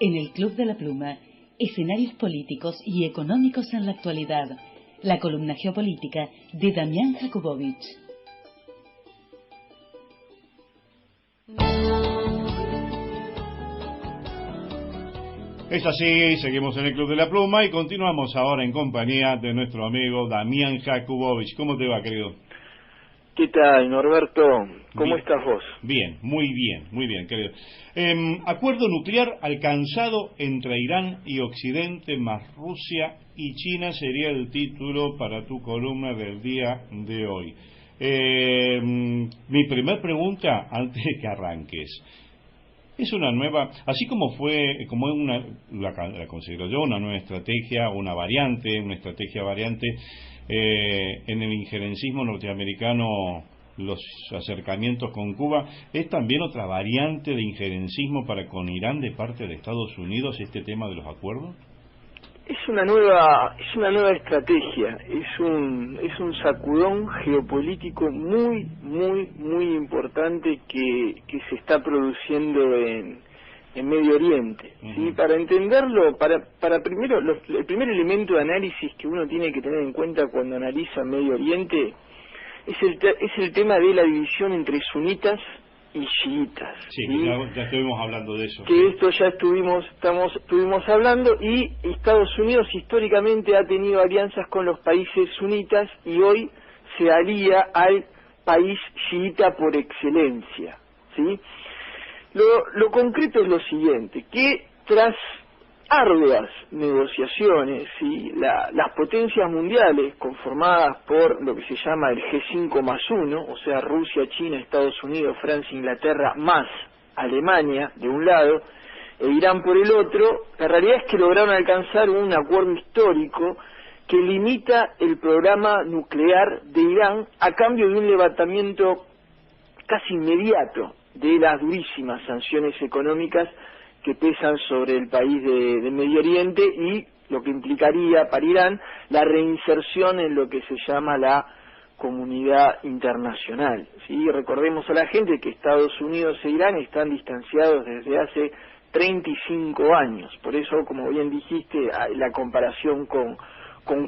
En el Club de la Pluma, escenarios políticos y económicos en la actualidad. La columna geopolítica de Damián Jakubowicz. Es así, seguimos en el Club de la Pluma y continuamos ahora en compañía de nuestro amigo Damián Jakubowicz. ¿Cómo te va, querido? ¿Qué tal, Norberto? ¿Cómo Bien. estás vos? Bien, muy bien, querido. Acuerdo nuclear alcanzado entre Irán y Occidente más Rusia y China sería el título para tu columna del día de hoy. Mi primer pregunta, antes de que arranques. Es una nueva, así como la considero yo, una nueva estrategia, una estrategia variante en el injerencismo norteamericano, los acercamientos con Cuba, ¿es también otra variante de injerencismo para con Irán de parte de Estados Unidos este tema de los acuerdos? Es una nueva estrategia, es un sacudón geopolítico muy importante que se está produciendo en Medio Oriente. ¿Sí? Para entenderlo, para primero, el primer elemento de análisis que uno tiene que tener en cuenta cuando analiza Medio Oriente es el tema de la división entre sunitas y chiitas. Sí, ¿sí? Ya estuvimos hablando de eso. Que esto ya estuvimos hablando, y Estados Unidos históricamente ha tenido alianzas con los países sunitas y hoy se alía al país chiita por excelencia, ¿sí? Lo concreto es lo siguiente, que tras arduas negociaciones, ¿sí? Las potencias mundiales conformadas por lo que se llama el G5+1, o sea, Rusia, China, Estados Unidos, Francia, Inglaterra, más Alemania de un lado e Irán por el otro, la realidad es que lograron alcanzar un acuerdo histórico que limita el programa nuclear de Irán a cambio de un levantamiento casi inmediato de las durísimas sanciones económicas que pesan sobre el país de Medio Oriente y lo que implicaría para Irán la reinserción en lo que se llama la comunidad internacional. ¿Sí? Recordemos a la gente que Estados Unidos e Irán están distanciados desde hace 35 años, por eso, como bien dijiste, la comparación con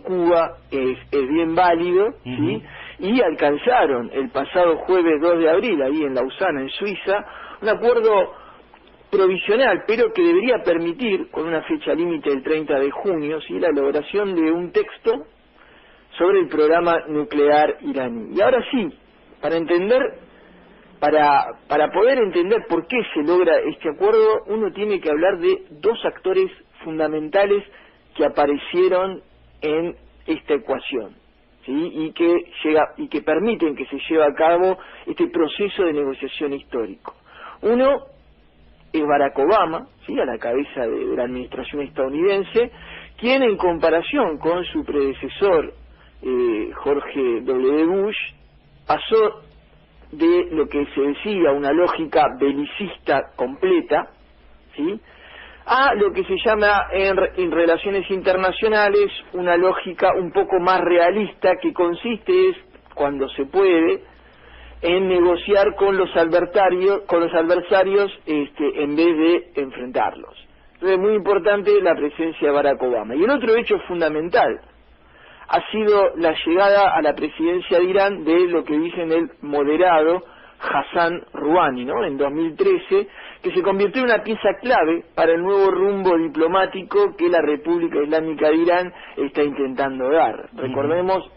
Cuba es bien válido, ¿sí? Y alcanzaron el pasado jueves 2 de abril, ahí en Lausana, en Suiza, un acuerdo provisional, pero que debería permitir, con una fecha límite del 30 de junio, ¿sí? La elaboración de un texto sobre el programa nuclear iraní. Y ahora sí, para poder entender por qué se logra este acuerdo, uno tiene que hablar de dos actores fundamentales que aparecieron en esta ecuación, ¿sí? y que permiten que se lleve a cabo este proceso de negociación histórico. Uno es Barack Obama, ¿sí? A la cabeza de la administración estadounidense, quien, en comparación con su predecesor George W. Bush, pasó de lo que se decía una lógica belicista completa, ¿sí? A lo que se llama en relaciones internacionales una lógica un poco más realista, que consiste, cuando se puede, en negociar con los adversarios en vez de enfrentarlos. Entonces es muy importante la presencia de Barack Obama. Y el otro hecho fundamental ha sido la llegada a la presidencia de Irán de lo que dicen el moderado Hassan Rouhani, ¿no? En 2013, que se convirtió en una pieza clave para el nuevo rumbo diplomático que la República Islámica de Irán está intentando dar. Recordemos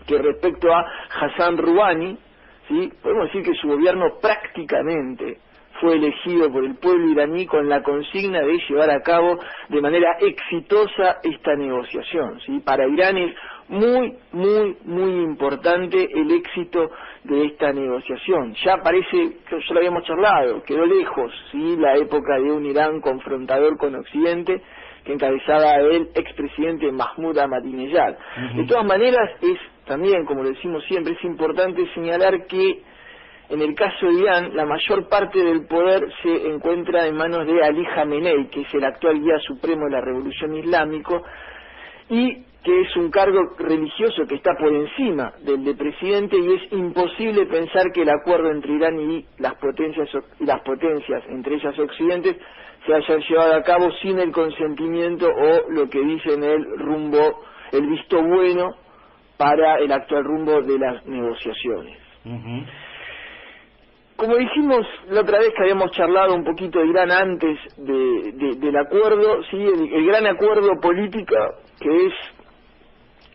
que respecto a Hassan Rouhani, ¿sí? Podemos decir que su gobierno prácticamente fue elegido por el pueblo iraní con la consigna de llevar a cabo de manera exitosa esta negociación, ¿sí? Para Irán es muy importante el éxito de esta negociación. Ya parece, ya lo habíamos charlado, quedó lejos, ¿sí? La época de un Irán confrontador con Occidente, que encabezaba el expresidente Mahmoud Ahmadinejad. De todas maneras, es también, como lo decimos siempre, es importante señalar que en el caso de Irán, la mayor parte del poder se encuentra en manos de Ali Khamenei, que es el actual guía supremo de la revolución islámica, y que es un cargo religioso que está por encima del de presidente, y es imposible pensar que el acuerdo entre Irán y las potencias, entre ellas Occidente, se haya llevado a cabo sin el consentimiento o lo que dicen el visto bueno para el actual rumbo de las negociaciones. Como dijimos la otra vez que habíamos charlado un poquito de Irán antes del acuerdo, ¿sí? el gran acuerdo político que es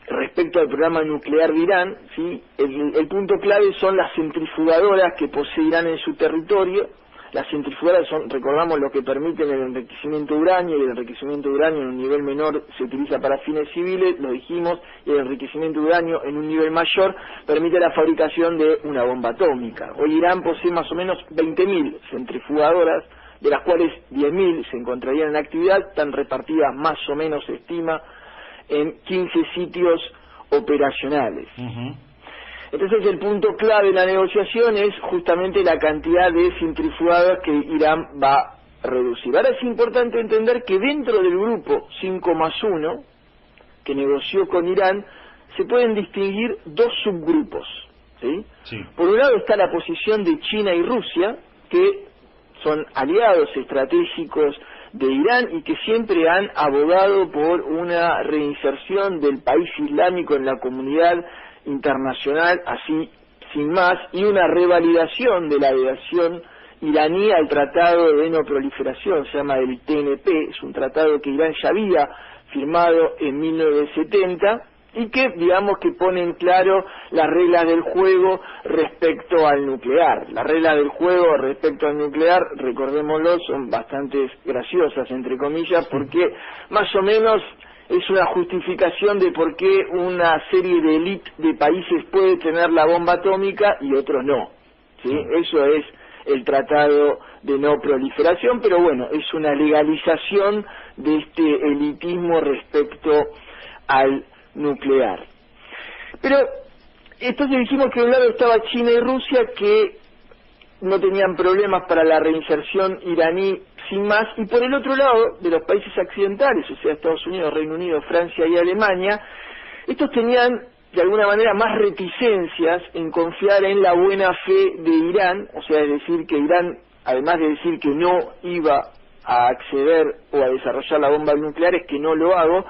respecto al programa nuclear de Irán, ¿sí? el punto clave son las centrifugadoras que posee Irán en su territorio. Las centrifugadoras son, recordamos, lo que permiten el enriquecimiento de uranio, y el enriquecimiento de uranio en un nivel menor se utiliza para fines civiles, lo dijimos, y el enriquecimiento de uranio en un nivel mayor permite la fabricación de una bomba atómica. Hoy Irán posee más o menos 20.000 centrifugadoras, de las cuales 10.000 se encontrarían en actividad, están repartidas más o menos, se estima, en 15 sitios operacionales. Entonces el punto clave de la negociación es justamente la cantidad de centrifugadoras que Irán va a reducir. Ahora es importante entender que dentro del grupo 5+1 que negoció con Irán se pueden distinguir dos subgrupos, ¿sí? Sí. Por un lado está la posición de China y Rusia, que son aliados estratégicos de Irán y que siempre han abogado por una reinserción del país islámico en la comunidad internacional, así sin más, y una revalidación de la adhesión iraní al Tratado de No Proliferación, se llama el TNP, es un tratado que Irán ya había firmado en 1970 y que, digamos, que pone en claro las reglas del juego respecto al nuclear. Las reglas del juego respecto al nuclear, recordémoslo, son bastante graciosas, entre comillas, porque más o menos es una justificación de por qué una serie de élite de países puede tener la bomba atómica y otros no, ¿sí? Eso es el Tratado de No Proliferación, pero bueno, es una legalización de este elitismo respecto al nuclear. Pero entonces dijimos que de un lado estaba China y Rusia, que no tenían problemas para la reinserción iraní sin más, y por el otro lado, de los países occidentales, o sea, Estados Unidos, Reino Unido, Francia y Alemania, estos tenían de alguna manera más reticencias en confiar en la buena fe de Irán, o sea, es decir, que Irán, además de decir que no iba a acceder o a desarrollar la bomba nuclear, es que no lo haga,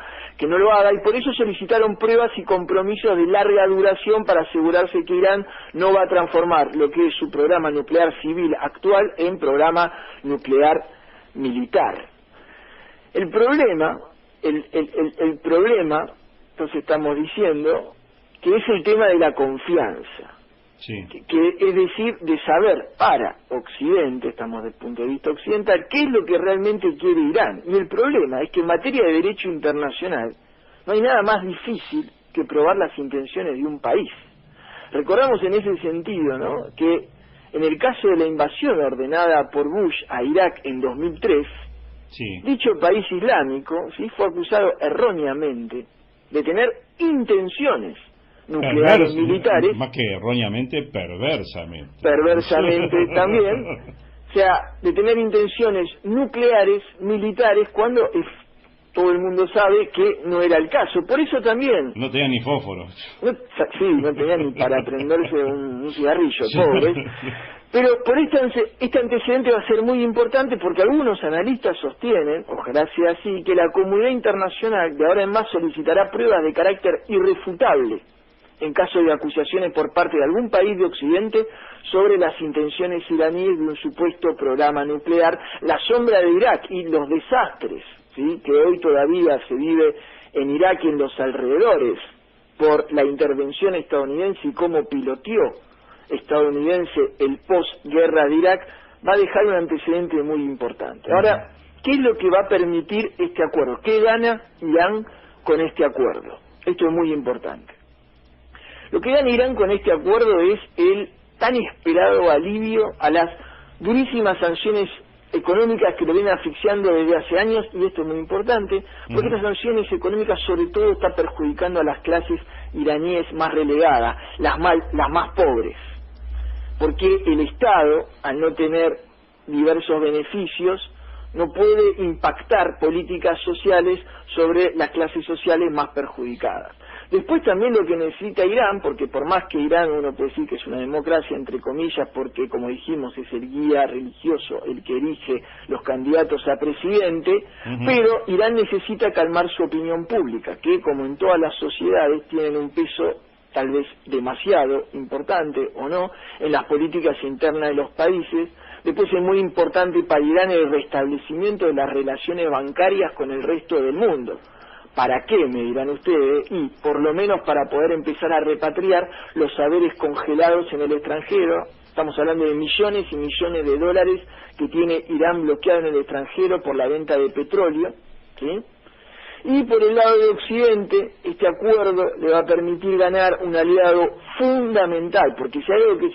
y por eso solicitaron pruebas y compromisos de larga duración para asegurarse que Irán no va a transformar lo que es su programa nuclear civil actual en programa nuclear militar. El problema, entonces estamos diciendo, que es el tema de la confianza. Sí. Que es decir, de saber para Occidente, estamos desde el punto de vista occidental, qué es lo que realmente quiere Irán. Y el problema es que en materia de derecho internacional no hay nada más difícil que probar las intenciones de un país. Recordamos en ese sentido, ¿no?, que en el caso de la invasión ordenada por Bush a Irak en 2003, Sí. dicho país islámico, ¿sí?, fue acusado erróneamente de tener intenciones nucleares militares, más que erróneamente, perversamente también, o sea, de tener intenciones nucleares militares cuando todo el mundo sabe que no era el caso. Por eso también no tenía ni fósforos, no tenía ni para prenderse un cigarrillo, pobres. Pero por este antecedente va a ser muy importante, porque algunos analistas sostienen, ojalá sea así, que la comunidad internacional de ahora en más solicitará pruebas de carácter irrefutable en caso de acusaciones por parte de algún país de Occidente sobre las intenciones iraníes de un supuesto programa nuclear, la sombra de Irak y los desastres, ¿sí?, que hoy todavía se vive en Irak y en los alrededores por la intervención estadounidense y cómo piloteó estadounidense el postguerra de Irak, va a dejar un antecedente muy importante. Ahora, ¿qué es lo que va a permitir este acuerdo? ¿Qué gana Irán con este acuerdo? Esto es muy importante. Lo que gana Irán con este acuerdo es el tan esperado alivio a las durísimas sanciones económicas que lo vienen asfixiando desde hace años, y esto es muy importante, porque estas sanciones económicas sobre todo están perjudicando a las clases iraníes más relegadas, las más pobres, porque el Estado, al no tener diversos beneficios, no puede impactar políticas sociales sobre las clases sociales más perjudicadas. Después también lo que necesita Irán, porque por más que Irán uno puede decir que es una democracia, entre comillas, porque como dijimos es el guía religioso el que elige los candidatos a presidente, pero Irán necesita calmar su opinión pública, que como en todas las sociedades tienen un peso tal vez demasiado importante o no en las políticas internas de los países. Después es muy importante para Irán el restablecimiento de las relaciones bancarias con el resto del mundo. ¿Para qué? Me dirán ustedes. Y por lo menos para poder empezar a repatriar los saberes congelados en el extranjero. Estamos hablando de millones y millones de dólares que tiene Irán bloqueado en el extranjero por la venta de petróleo, ¿sí? Y por el lado de Occidente, este acuerdo le va a permitir ganar un aliado fundamental, porque si hay algo que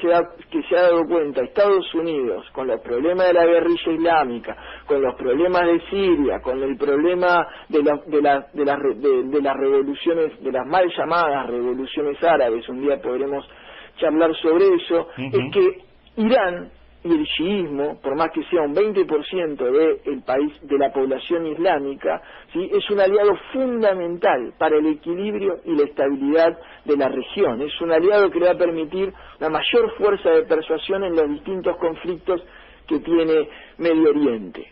se ha dado cuenta Estados Unidos, con los problemas de la guerrilla islámica, con los problemas de Siria, con el problema de las revoluciones, de las mal llamadas revoluciones árabes, un día podremos charlar sobre eso, es que Irán y el chiismo, por más que sea un 20% del país, de la población islámica, ¿sí?, es un aliado fundamental para el equilibrio y la estabilidad de la región. Es un aliado que le va a permitir una mayor fuerza de persuasión en los distintos conflictos que tiene Medio Oriente.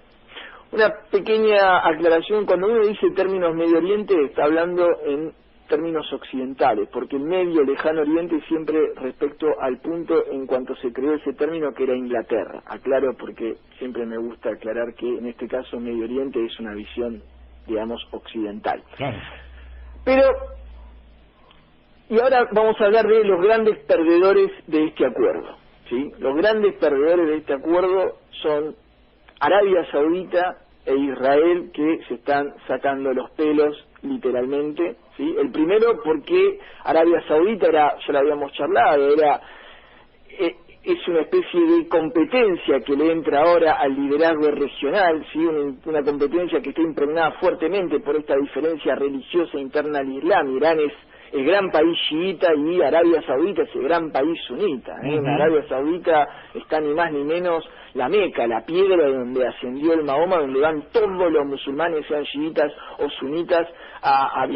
Una pequeña aclaración: cuando uno dice términos Medio Oriente, está hablando en términos occidentales, porque el Medio Lejano Oriente siempre respecto al punto en cuanto se creó ese término, que era Inglaterra. Aclaro porque siempre me gusta aclarar que en este caso Medio Oriente es una visión, digamos, occidental. Claro. Pero, y ahora vamos a hablar de los grandes perdedores de este acuerdo, ¿sí? Los grandes perdedores de este acuerdo son Arabia Saudita e Israel, que se están sacando los pelos literalmente, ¿sí? El primero porque Arabia Saudita era, ya lo habíamos charlado, es una especie de competencia que le entra ahora al liderazgo regional, ¿sí? Una competencia que está impregnada fuertemente por esta diferencia religiosa interna al Islam. Irán es el gran país chiita y Arabia Saudita es el gran país sunita, ¿eh? En Arabia Saudita está ni más ni menos la Meca, la piedra donde ascendió el Mahoma, donde van todos los musulmanes, sean chiitas o sunitas, a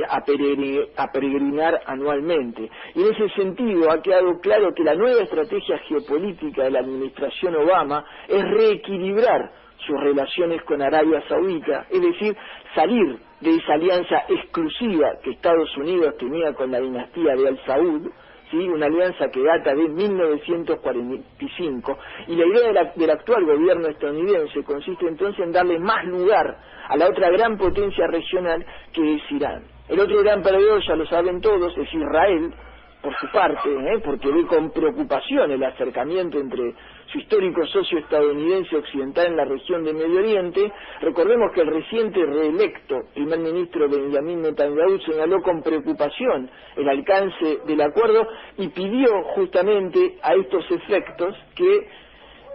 peregrinar anualmente. Y en ese sentido ha quedado claro que la nueva estrategia geopolítica de la administración Obama es reequilibrar sus relaciones con Arabia Saudita, es decir, salir de esa alianza exclusiva que Estados Unidos tenía con la dinastía de Al Saud, ¿sí? Una alianza que data de 1945, y la idea del actual gobierno estadounidense consiste entonces en darle más lugar a la otra gran potencia regional que es Irán. El otro gran perdedor, ya lo saben todos, es Israel, por su parte, porque ve con preocupación el acercamiento entre su histórico socio estadounidense occidental en la región de Medio Oriente. Recordemos que el reciente reelecto primer ministro Benjamin Netanyahu señaló con preocupación el alcance del acuerdo y pidió justamente a estos efectos que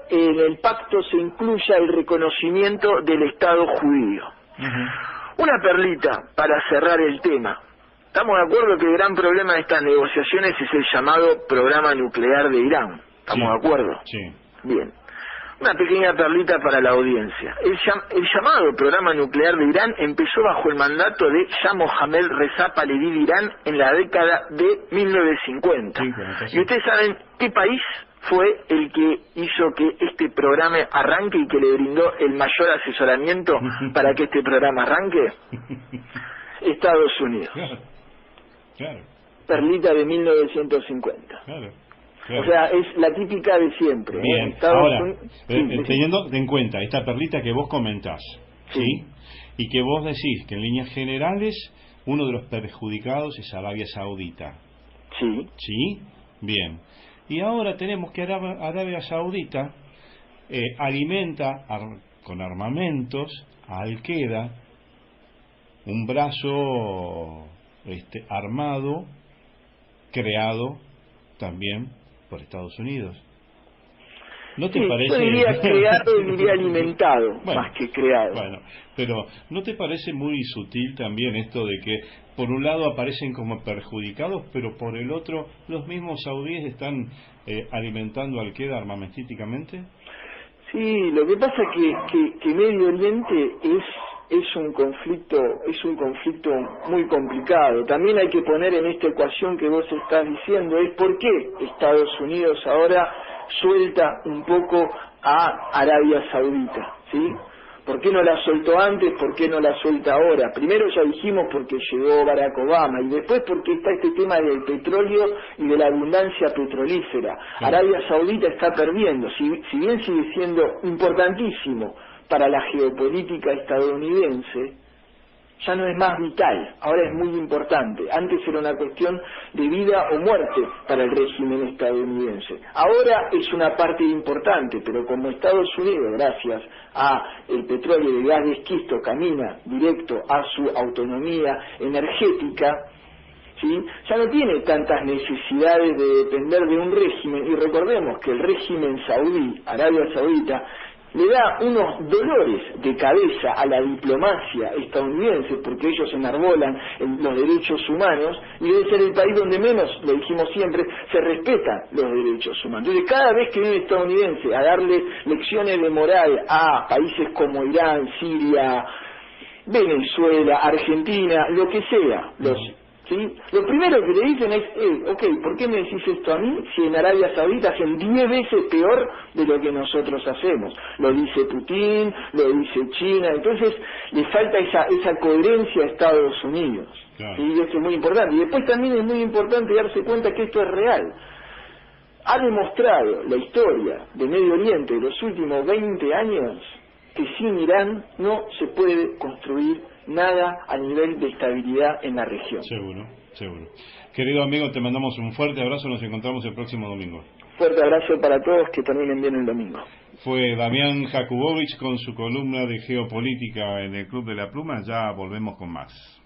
en el pacto se incluya el reconocimiento del Estado judío. Una perlita para cerrar el tema. Estamos de acuerdo que el gran problema de estas negociaciones es el llamado programa nuclear de Irán. ¿Estamos de acuerdo? Sí. Bien. Una pequeña perlita para la audiencia. El llamado programa nuclear de Irán empezó bajo el mandato de Shah Mohammad Reza Pahlaví de Irán en la década de 1950. ¿Y ustedes saben qué país fue el que hizo que este programa arranque y que le brindó el mayor asesoramiento para que este programa arranque? Estados Unidos. Claro. Perlita de 1950. Claro. O sea, es la típica de siempre. Bien, ahora, teniendo en cuenta esta perlita que vos comentás, ¿sí? Y que vos decís que en líneas generales uno de los perjudicados es Arabia Saudita. Sí. ¿Sí? Bien. Y ahora tenemos que Arabia Saudita alimenta con armamentos a Al-Qaeda, un brazo armado, creado también por Estados Unidos. ¿No te parece? Yo diría creado y diría alimentado, bueno, más que creado. Bueno, pero ¿no te parece muy sutil también esto de que por un lado aparecen como perjudicados, pero por el otro los mismos saudíes están alimentando al Al-Qaeda armamentísticamente? Sí, lo que pasa que Medio Oriente es un conflicto muy complicado. También hay que poner en esta ecuación que vos estás diciendo es por qué Estados Unidos ahora suelta un poco a Arabia Saudita, ¿sí? ¿Por qué no la soltó antes? ¿Por qué no la suelta ahora? Primero ya dijimos porque llegó Barack Obama y después porque está este tema del petróleo y de la abundancia petrolífera. Sí. Arabia Saudita está perdiendo, si bien sigue siendo importantísimo para la geopolítica estadounidense, ya no es más vital, ahora es muy importante. Antes era una cuestión de vida o muerte para el régimen estadounidense. Ahora es una parte importante, pero como Estados Unidos, gracias a el petróleo y el gas de esquisto, camina directo a su autonomía energética, ¿sí? Ya no tiene tantas necesidades de depender de un régimen, y recordemos que el régimen saudí, Arabia Saudita, le da unos dolores de cabeza a la diplomacia estadounidense porque ellos enarbolan los derechos humanos y debe ser el país donde menos, lo dijimos siempre, se respetan los derechos humanos. Entonces cada vez que viene un estadounidense a darle lecciones de moral a países como Irán, Siria, Venezuela, Argentina, lo que sea, ¿sí? Lo primero que le dicen es, ok, ¿por qué me decís esto a mí si en Arabia Saudita hacen 10 veces peor de lo que nosotros hacemos? Lo dice Putin, lo dice China, entonces le falta esa coherencia a Estados Unidos. Claro. ¿Sí? Y eso es muy importante. Y después también es muy importante darse cuenta que esto es real. Ha demostrado la historia de Medio Oriente de los últimos 20 años que sin Irán no se puede construir nada a nivel de estabilidad en la región. Seguro, seguro. Querido amigo, te mandamos un fuerte abrazo, nos encontramos el próximo domingo. Fuerte abrazo para todos, que terminen bien el domingo. Fue Damián Jakubowicz con su columna de geopolítica en el Club de la Pluma, ya volvemos con más.